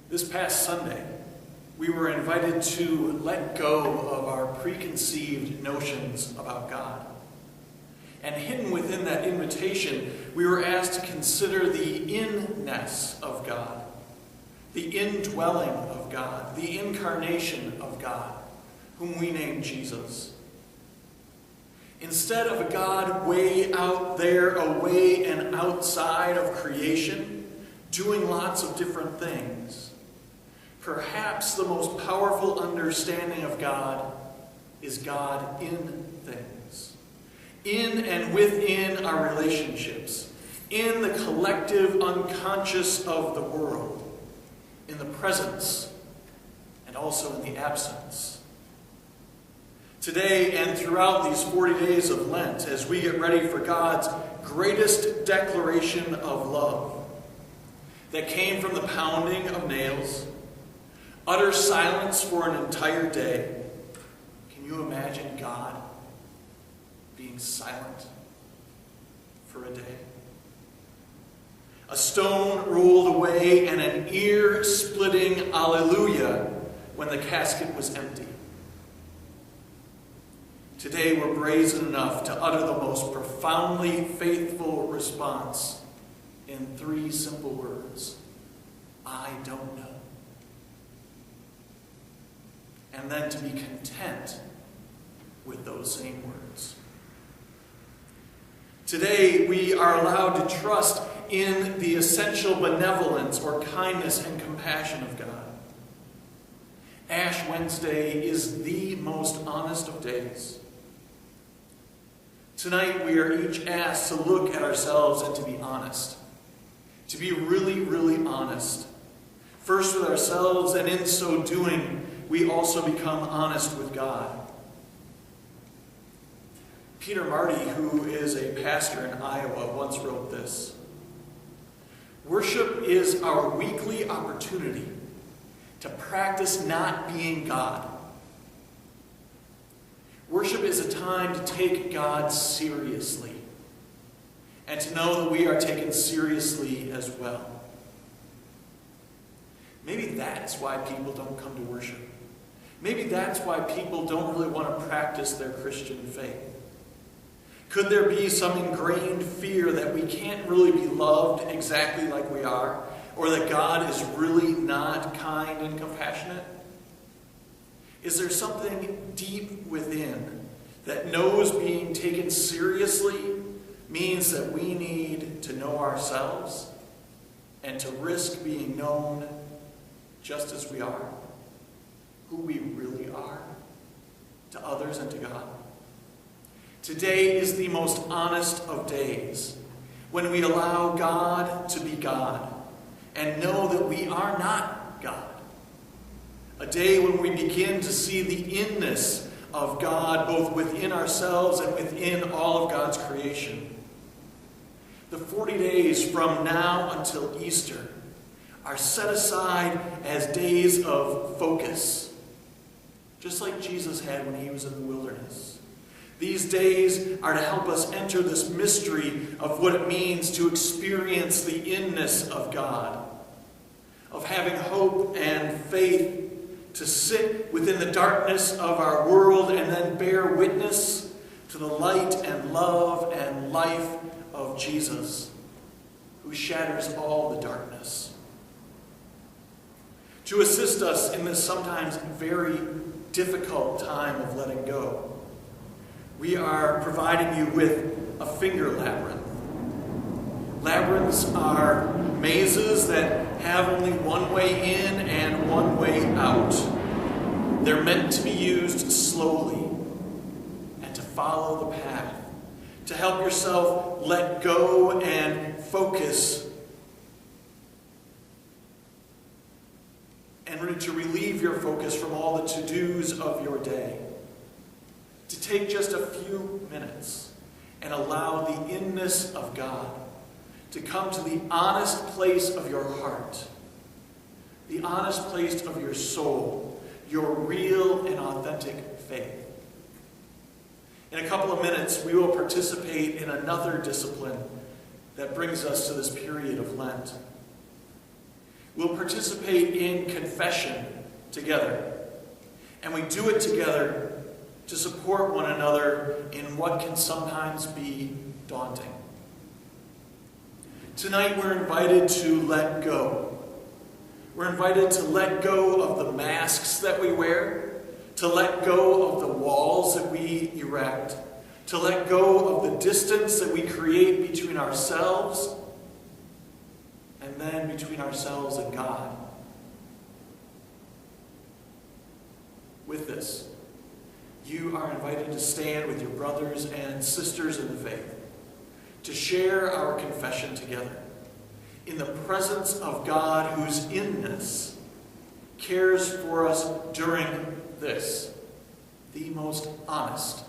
This past Sunday, we were invited to let go of our preconceived notions about God. And hidden within that invitation, we were asked to consider the inness of God, the indwelling of God, the incarnation of God, whom we name Jesus. Instead of a God way out there, away and outside of creation, doing lots of different things, perhaps the most powerful understanding of God is God in things, in and within our relationships, in the collective unconscious of the world, in the presence and also in the absence. Today and throughout these 40 days of Lent, as we get ready for God's greatest declaration of love that came from the pounding of nails, utter silence for an entire day. Can you imagine God being silent for a day? A stone rolled away and an ear-splitting alleluia when the casket was empty. Today we're brazen enough to utter the most profoundly faithful response in 3 simple words: I don't know. And then to be content with those same words. Today we are allowed to trust in the essential benevolence or kindness and compassion of God. Ash Wednesday is the most honest of days. Tonight we are each asked to look at ourselves and to be honest. To be really, really honest. First with ourselves, and in so doing, we also become honest with God. Peter Marty, who is a pastor in Iowa, once wrote this: worship is our weekly opportunity to practice not being God. Worship is a time to take God seriously and to know that we are taken seriously as well. Maybe that's why people don't come to worship. Maybe that's why people don't really want to practice their Christian faith. Could there be some ingrained fear that we can't really be loved exactly like we are, or that God is really not kind and compassionate? Is there something deep within that knows being taken seriously means that we need to know ourselves and to risk being known just as we are, who we really are, to others and to God? Today is the most honest of days, when we allow God to be God and know that we are not God. A day when we begin to see the inness of God both within ourselves and within all of God's creation. The 40 days from now until Easter are set aside as days of focus, just like Jesus had when he was in the wilderness. These days are to help us enter this mystery of what it means to experience the inness of God, of having hope and faith, to sit within the darkness of our world and then bear witness to the light and love and life of Jesus, who shatters all the darkness. To assist us in this sometimes very difficult time of letting go, we are providing you with a finger labyrinth. Labyrinths are mazes that have only one way in and one way out. They're meant to be used slowly and to follow the path, to help yourself let go and focus, and really to relieve your focus from all the to-dos of your day. To take just a few minutes and allow the inness of God to come to the honest place of your heart, the honest place of your soul, your real and authentic faith. In a couple of minutes, we will participate in another discipline that brings us to this period of Lent. we'll participate in confession together. And we do it together to support one another in what can sometimes be daunting. Tonight we're invited to let go. We're invited to let go of the masks that we wear, to let go of the walls that we erect, to let go of the distance that we create between ourselves and then between ourselves and God. With this, you are invited to stand with your brothers and sisters in the faith, to share our confession together in the presence of God whose inness cares for us during this, the most honest